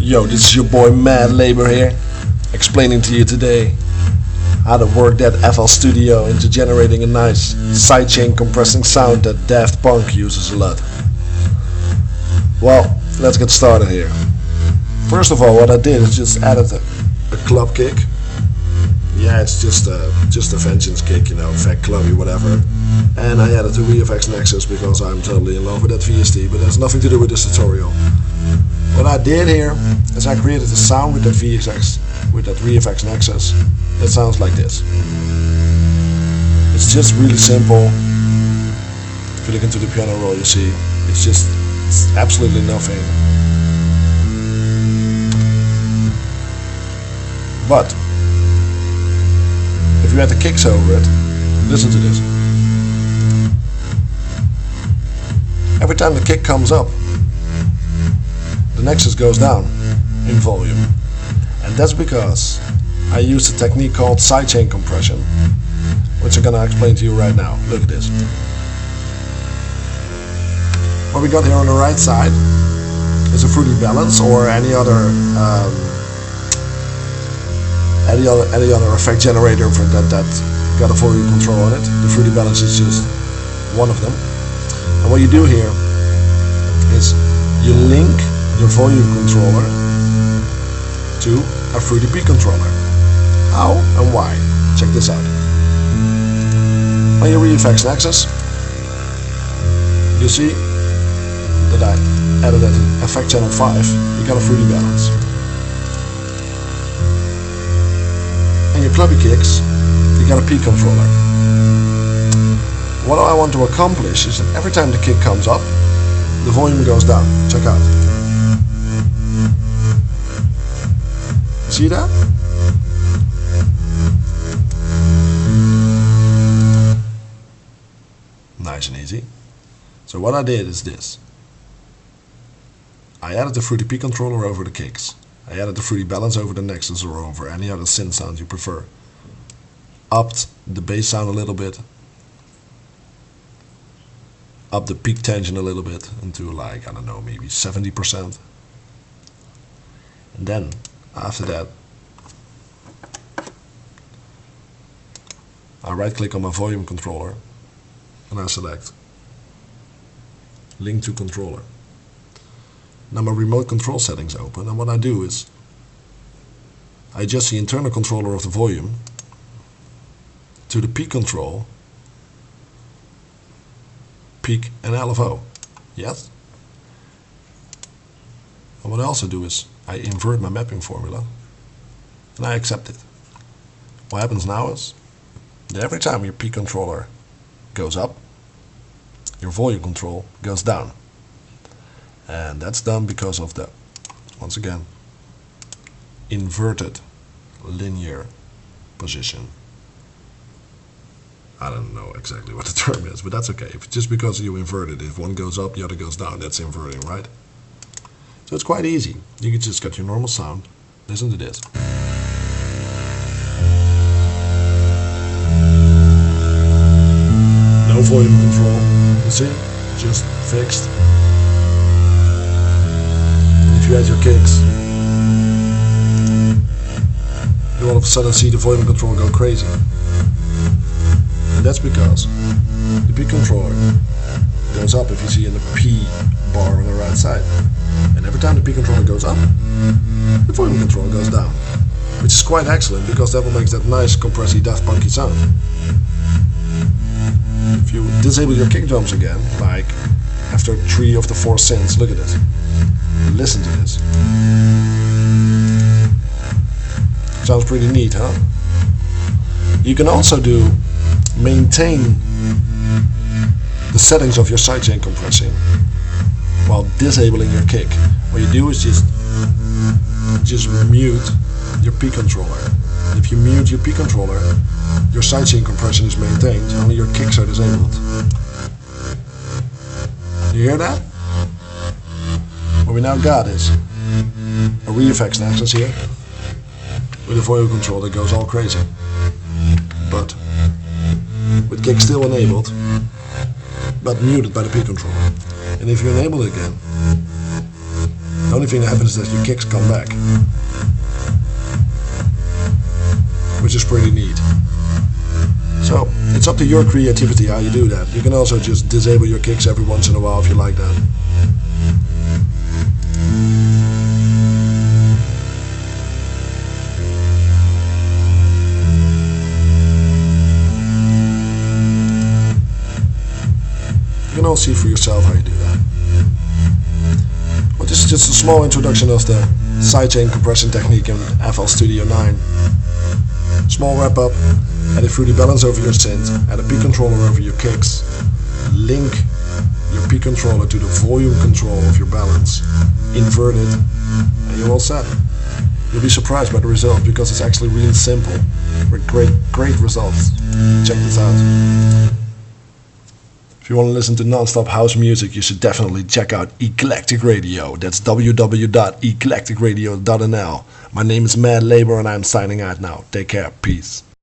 Yo, this is your boy Mad Labor here, explaining to you today how to work that FL Studio into generating a nice sidechain compressing sound that Daft Punk uses a lot. Well, let's get started here. First of all, what I did is just added a club kick. Yeah, it's just a vengeance kick, you know, fat clubby, whatever. And I added the VFX Nexus because I'm totally in love with that VST, but that's nothing to do with this tutorial. What I did here is I created a sound with that VFX Nexus that sounds like this. It's just really simple. If you look into the piano roll, you see it's absolutely nothing. But if you add the kicks over it, listen to this. Every time the kick comes up, the Nexus goes down in volume. And that's because I used a technique called sidechain compression, which I'm gonna explain to you right now. Look at this. What we got here on the right side is a fruity balance or any other effect generator for that got a volume control on it. The fruity balance is just one of them. And what you do here is you link your volume controller to a Fruity P controller. How and why? Check this out. On your VFX Nexus, you see that I added at effect channel 5, you got a Fruity balance. And your clubby kicks, you got a P controller. What I want to accomplish is that every time the kick comes up, the volume goes down. Check out. See that? Nice and easy. So what I did is this. I added the Fruity P controller over the kicks. I added the Fruity Balance over the Nexus or over any other synth sound you prefer. Upped the bass sound a little bit. Up the peak tension a little bit into like, I don't know, maybe 70%. And then after that, I right click on my volume controller and I select link to controller. Now my remote control settings open, and what I do is I adjust the internal controller of the volume to the peak control, peak and LFO. Yes? And what I also do is I invert my mapping formula and I accept it. What happens now is that every time your peak controller goes up, your volume control goes down. And that's done because of the, once again, inverted linear position. I don't know exactly what the term is, but that's okay. Just because you invert it, if one goes up, the other goes down, that's inverting, right? So it's quite easy. You can just get your normal sound. Listen to this. No volume control. You see? Just fixed. And if you add your kicks, you all of a sudden see the volume control go crazy. And that's because the P controller goes up, if you see in the P bar on the right side. And every time the P controller goes up, the volume control goes down. Which is quite excellent because that will make that nice compressy Daft Punky sound. If you disable your kick drums again, like after 3 of the 4 synths, look at this. Listen to this. Sounds pretty neat, huh? You can also maintain the settings of your sidechain compressing while disabling your kick. What you do is just mute your P controller. And if you mute your P controller, your sidechain compression is maintained, only your kicks are disabled. You hear that? What we now got is a VFX Nexus here with a volume control that goes all crazy. But with kick still enabled, but muted by the P controller. And if you enable it again, only thing that happens is that your kicks come back, which is pretty neat. So it's up to your creativity how you do that. You can also just disable your kicks every once in a while if you like that. You can all see for yourself how you do that. Well, this is just a small introduction of the sidechain compression technique in FL Studio 9. Small wrap up. Add a fruity balance over your synth, add a P controller over your kicks, link your P controller to the volume control of your balance, invert it, and you're all set. You'll be surprised by the result because it's actually really simple, with great results. Check this out. If you want to listen to non-stop house music, you should definitely check out Eclectic Radio. That's www.eclecticradio.nl. My name is Mad Labor and I'm signing out now. Take care. Peace.